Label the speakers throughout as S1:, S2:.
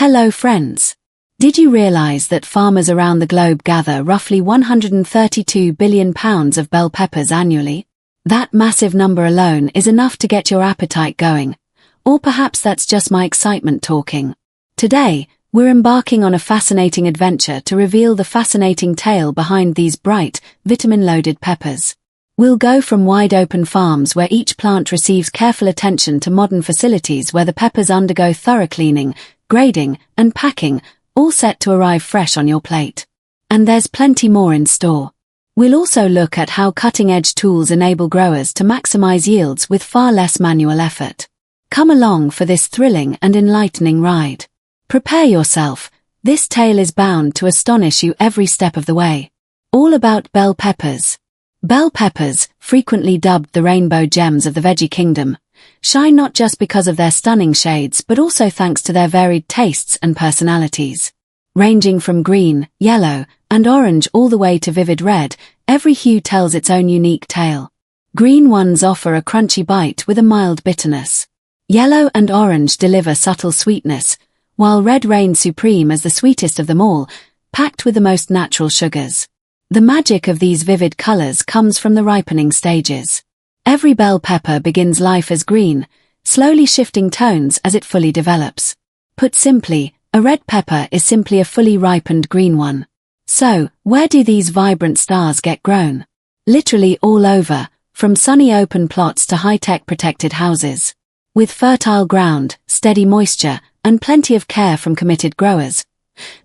S1: Hello friends. Did you realize that farmers around the globe gather roughly 132 billion pounds of bell peppers annually? That massive number alone is enough to get your appetite going. Or perhaps that's just my excitement talking. Today, we're embarking on a fascinating adventure to reveal the fascinating tale behind these bright, vitamin-loaded peppers. We'll go from wide-open farms where each plant receives careful attention to modern facilities where the peppers undergo thorough cleaning, grading, and packing, all set to arrive fresh on your plate. And there's plenty more in store. We'll also look at how cutting-edge tools enable growers to maximize yields with far less manual effort. Come along for this thrilling and enlightening ride. Prepare yourself, this tale is bound to astonish you every step of the way. All about bell peppers. Bell peppers, frequently dubbed the rainbow gems of the veggie kingdom, shine not just because of their stunning shades but also thanks to their varied tastes and personalities. Ranging from green, yellow, and orange all the way to vivid red, every hue tells its own unique tale. Green ones offer a crunchy bite with a mild bitterness. Yellow and orange deliver subtle sweetness, while red reigns supreme as the sweetest of them all, packed with the most natural sugars. The magic of these vivid colors comes from the ripening stages. Every bell pepper begins life as green, slowly shifting tones as it fully develops. Put simply, a red pepper is simply a fully ripened green one. So, where do these vibrant stars get grown? Literally all over, from sunny open plots to high-tech protected houses. With fertile ground, steady moisture, and plenty of care from committed growers,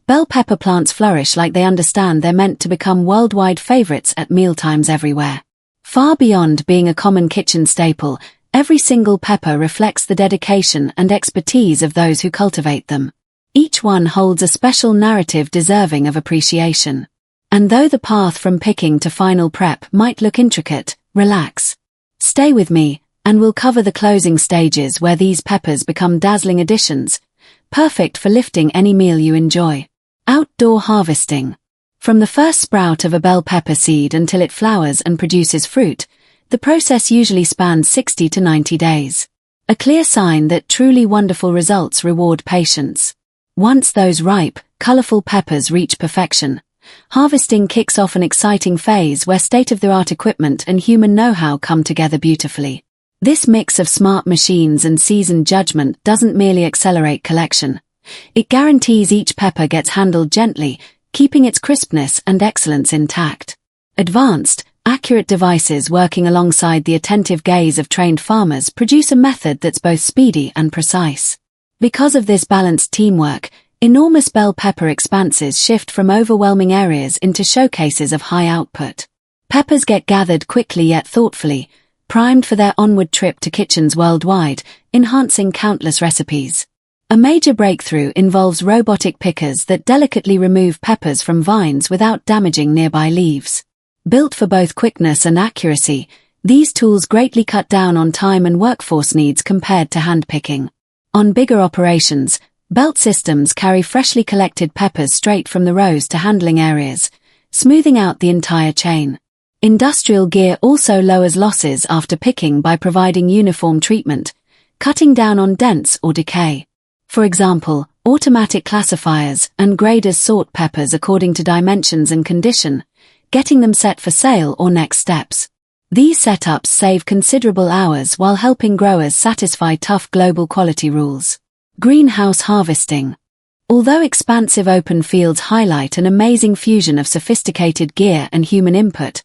S1: bell pepper plants flourish like they understand they're meant to become worldwide favorites at mealtimes everywhere. Far beyond being a common kitchen staple, every single pepper reflects the dedication and expertise of those who cultivate them. Each one holds a special narrative deserving of appreciation. And though the path from picking to final prep might look intricate, relax. Stay with me, and we'll cover the closing stages where these peppers become dazzling additions, perfect for lifting any meal you enjoy. Outdoor harvesting. From the first sprout of a bell pepper seed until it flowers and produces fruit, the process usually spans 60 to 90 days. A clear sign that truly wonderful results reward patience. Once those ripe, colorful peppers reach perfection, harvesting kicks off an exciting phase where state-of-the-art equipment and human know-how come together beautifully. This mix of smart machines and seasoned judgment doesn't merely accelerate collection. It guarantees each pepper gets handled gently, keeping its crispness and excellence intact. Advanced, accurate devices working alongside the attentive gaze of trained farmers produce a method that's both speedy and precise. Because of this balanced teamwork, enormous bell pepper expanses shift from overwhelming areas into showcases of high output. Peppers get gathered quickly yet thoughtfully, primed for their onward trip to kitchens worldwide, enhancing countless recipes. A major breakthrough involves robotic pickers that delicately remove peppers from vines without damaging nearby leaves. Built for both quickness and accuracy, these tools greatly cut down on time and workforce needs compared to hand-picking. On bigger operations, belt systems carry freshly collected peppers straight from the rows to handling areas, smoothing out the entire chain. Industrial gear also lowers losses after picking by providing uniform treatment, cutting down on dents or decay. For example, automatic classifiers and graders sort peppers according to dimensions and condition, getting them set for sale or next steps. These setups save considerable hours while helping growers satisfy tough global quality rules. Greenhouse harvesting. Although expansive open fields highlight an amazing fusion of sophisticated gear and human input,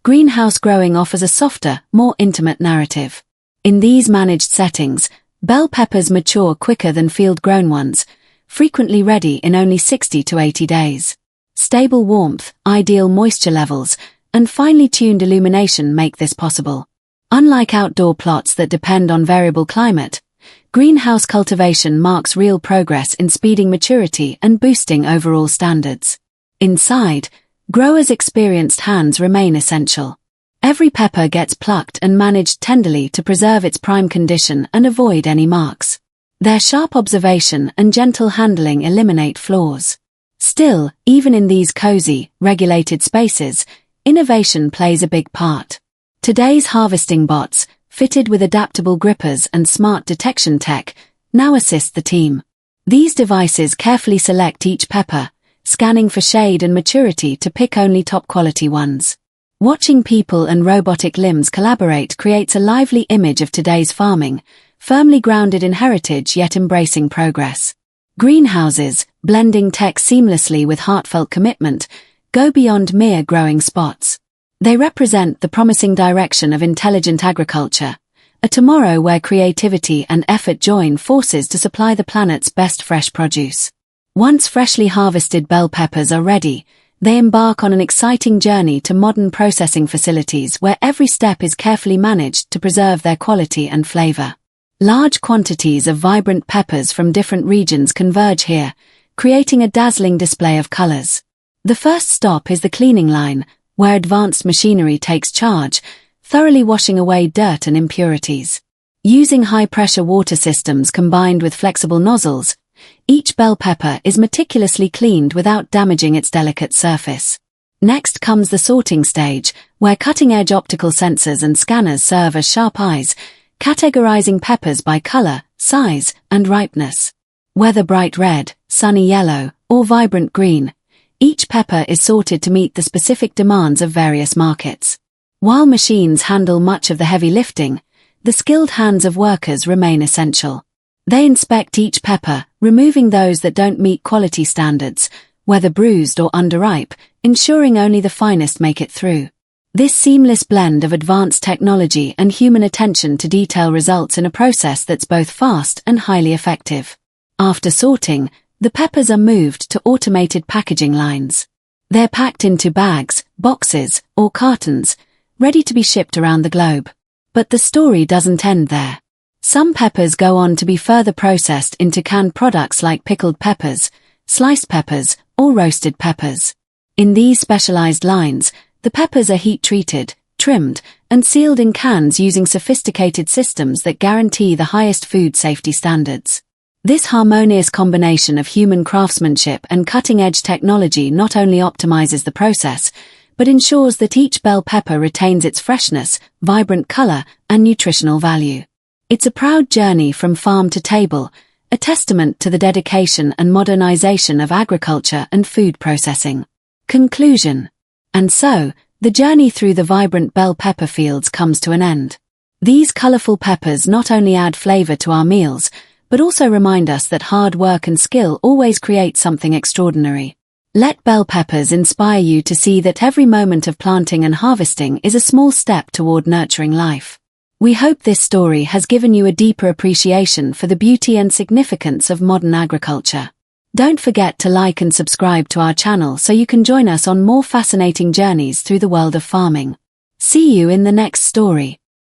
S1: greenhouse growing offers a softer, more intimate narrative. In these managed settings, bell peppers mature quicker than field-grown ones, frequently ready in only 60 to 80 days. Stable warmth, ideal moisture levels, and finely tuned illumination make this possible. Unlike outdoor plots that depend on variable climate, greenhouse cultivation marks real progress in speeding maturity and boosting overall standards. Inside, growers' experienced hands remain essential. Every pepper gets plucked and managed tenderly to preserve its prime condition and avoid any marks. Their sharp observation and gentle handling eliminate flaws. Still, even in these cozy, regulated spaces, innovation plays a big part. Today's harvesting bots, fitted with adaptable grippers and smart detection tech, now assist the team. These devices carefully select each pepper, scanning for shade and maturity to pick only top-quality ones. Watching people and robotic limbs collaborate creates a lively image of today's farming, firmly grounded in heritage yet embracing progress. Greenhouses, blending tech seamlessly with heartfelt commitment, go beyond mere growing spots. They represent the promising direction of intelligent agriculture, a tomorrow where creativity and effort join forces to supply the planet's best fresh produce. Once freshly harvested bell peppers are ready, they embark on an exciting journey to modern processing facilities where every step is carefully managed to preserve their quality and flavor. Large quantities of vibrant peppers from different regions converge here, creating a dazzling display of colors. The first stop is the cleaning line, where advanced machinery takes charge, thoroughly washing away dirt and impurities. Using high-pressure water systems combined with flexible nozzles, each bell pepper is meticulously cleaned without damaging its delicate surface. Next comes the sorting stage, where cutting-edge optical sensors and scanners serve as sharp eyes, categorizing peppers by color, size, and ripeness. Whether bright red, sunny yellow, or vibrant green, each pepper is sorted to meet the specific demands of various markets. While machines handle much of the heavy lifting, the skilled hands of workers remain essential. They inspect each pepper, removing those that don't meet quality standards, whether bruised or underripe, ensuring only the finest make it through. This seamless blend of advanced technology and human attention to detail results in a process that's both fast and highly effective. After sorting, the peppers are moved to automated packaging lines. They're packed into bags, boxes, or cartons, ready to be shipped around the globe. But the story doesn't end there. Some peppers go on to be further processed into canned products like pickled peppers, sliced peppers, or roasted peppers. In these specialized lines, the peppers are heat-treated, trimmed, and sealed in cans using sophisticated systems that guarantee the highest food safety standards. This harmonious combination of human craftsmanship and cutting-edge technology not only optimizes the process, but ensures that each bell pepper retains its freshness, vibrant color, and nutritional value. It's a proud journey from farm to table, a testament to the dedication and modernization of agriculture and food processing. Conclusion. And so, the journey through the vibrant bell pepper fields comes to an end. These colorful peppers not only add flavor to our meals, but also remind us that hard work and skill always create something extraordinary. Let bell peppers inspire you to see that every moment of planting and harvesting is a small step toward nurturing life. We hope this story has given you a deeper appreciation for the beauty and significance of modern agriculture. Don't forget to like and subscribe to our channel so you can join us on more fascinating journeys through the world of farming. See you in the next story.